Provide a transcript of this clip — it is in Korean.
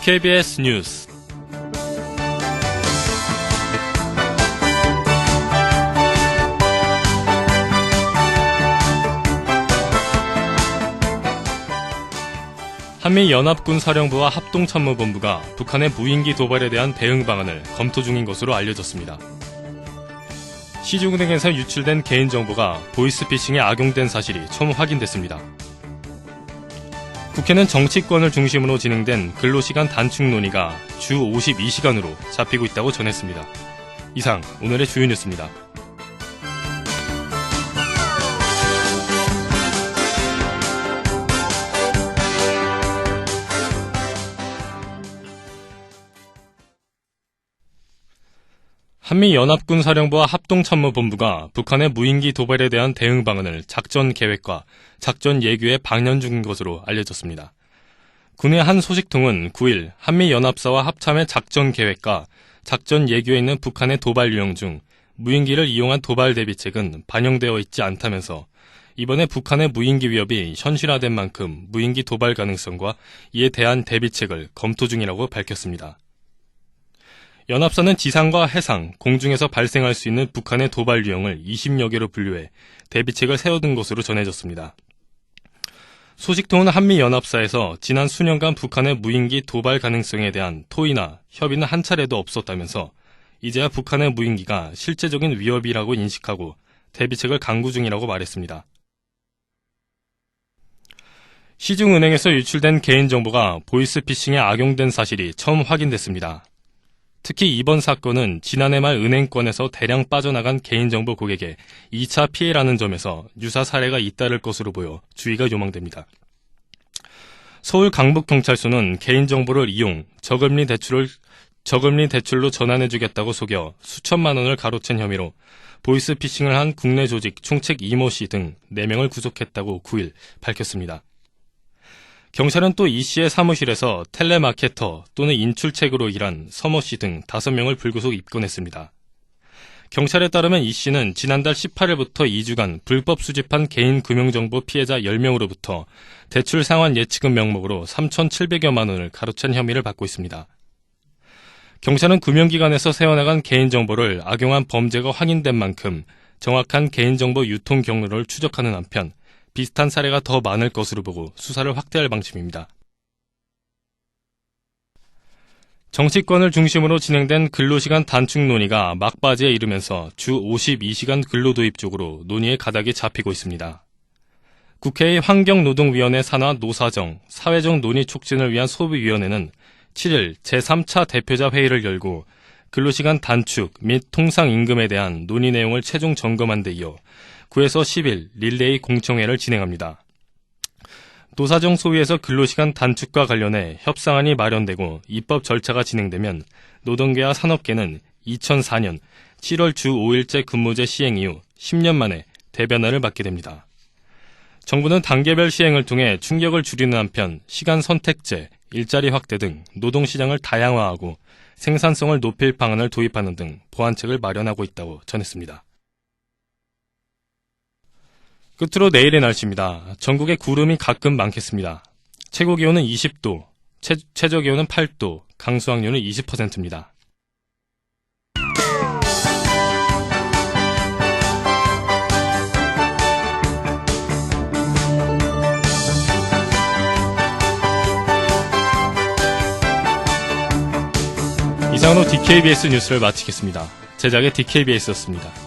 DKBS 뉴스 한미연합군사령부와 합동참모본부가 북한의 무인기 도발에 대한 대응 방안을 검토 중인 것으로 알려졌습니다. 시중은행에서 유출된 개인정보가 보이스피싱에 악용된 사실이 처음 확인됐습니다. 국회는 정치권을 중심으로 진행된 근로시간 단축 논의가 주 52시간으로 잡히고 있다고 전했습니다. 이상 오늘의 주요 뉴스입니다. 한미연합군사령부와 합동참모본부가 북한의 무인기 도발에 대한 대응 방안을 작전 계획과 작전 예규에 방연 중인 것으로 알려졌습니다. 군의 한 소식통은 9일 한미연합사와 합참의 작전 계획과 작전 예규에 있는 북한의 도발 유형 중 무인기를 이용한 도발 대비책은 반영되어 있지 않다면서 이번에 북한의 무인기 위협이 현실화된 만큼 무인기 도발 가능성과 이에 대한 대비책을 검토 중이라고 밝혔습니다. 연합사는 지상과 해상, 공중에서 발생할 수 있는 북한의 도발 유형을 20여 개로 분류해 대비책을 세워둔 것으로 전해졌습니다. 소식통은 한미연합사에서 지난 수년간 북한의 무인기 도발 가능성에 대한 토의나 협의는 한 차례도 없었다면서 이제야 북한의 무인기가 실제적인 위협이라고 인식하고 대비책을 강구 중이라고 말했습니다. 시중은행에서 유출된 개인정보가 보이스피싱에 악용된 사실이 처음 확인됐습니다. 특히 이번 사건은 지난해 말 은행권에서 대량 빠져나간 개인정보 고객의 2차 피해라는 점에서 유사 사례가 잇따를 것으로 보여 주의가 요망됩니다. 서울 강북경찰서는 개인정보를 이용 저금리 대출로 전환해주겠다고 속여 수천만 원을 가로챈 혐의로 보이스피싱을 한 국내 조직 충책 이모 씨 등 4명을 구속했다고 9일 밝혔습니다. 경찰은 또 이 씨의 사무실에서 텔레마케터 또는 인출책으로 일한 서모 씨 등 5명을 불구속 입건했습니다. 경찰에 따르면 이 씨는 지난달 18일부터 2주간 불법 수집한 개인 금융정보 피해자 10명으로부터 대출 상환 예치금 명목으로 3,700여만 원을 가로챈 혐의를 받고 있습니다. 경찰은 금융기관에서 세워나간 개인정보를 악용한 범죄가 확인된 만큼 정확한 개인정보 유통 경로를 추적하는 한편 비슷한 사례가 더 많을 것으로 보고 수사를 확대할 방침입니다. 정치권을 중심으로 진행된 근로시간 단축 논의가 막바지에 이르면서 주 52시간 근로도입 쪽으로 논의의 가닥이 잡히고 있습니다. 국회의 환경노동위원회 산하 노사정, 사회적 논의 촉진을 위한 소비위원회는 7일 제3차 대표자 회의를 열고 근로시간 단축 및 통상임금에 대한 논의 내용을 최종 점검한 데 이어 9에서 10일 릴레이 공청회를 진행합니다. 노사정 소위에서 근로시간 단축과 관련해 협상안이 마련되고 입법 절차가 진행되면 노동계와 산업계는 2004년 7월 주 5일제 근무제 시행 이후 10년 만에 대변화를 맞게 됩니다. 정부는 단계별 시행을 통해 충격을 줄이는 한편 시간 선택제, 일자리 확대 등 노동시장을 다양화하고 생산성을 높일 방안을 도입하는 등 보완책을 마련하고 있다고 전했습니다. 끝으로 내일의 날씨입니다. 전국에 구름이 가끔 많겠습니다. 최고 기온은 20도, 최저 기온은 8도, 강수확률은 20%입니다. 이상으로 DKBS 뉴스를 마치겠습니다. 제작의 DKBS였습니다.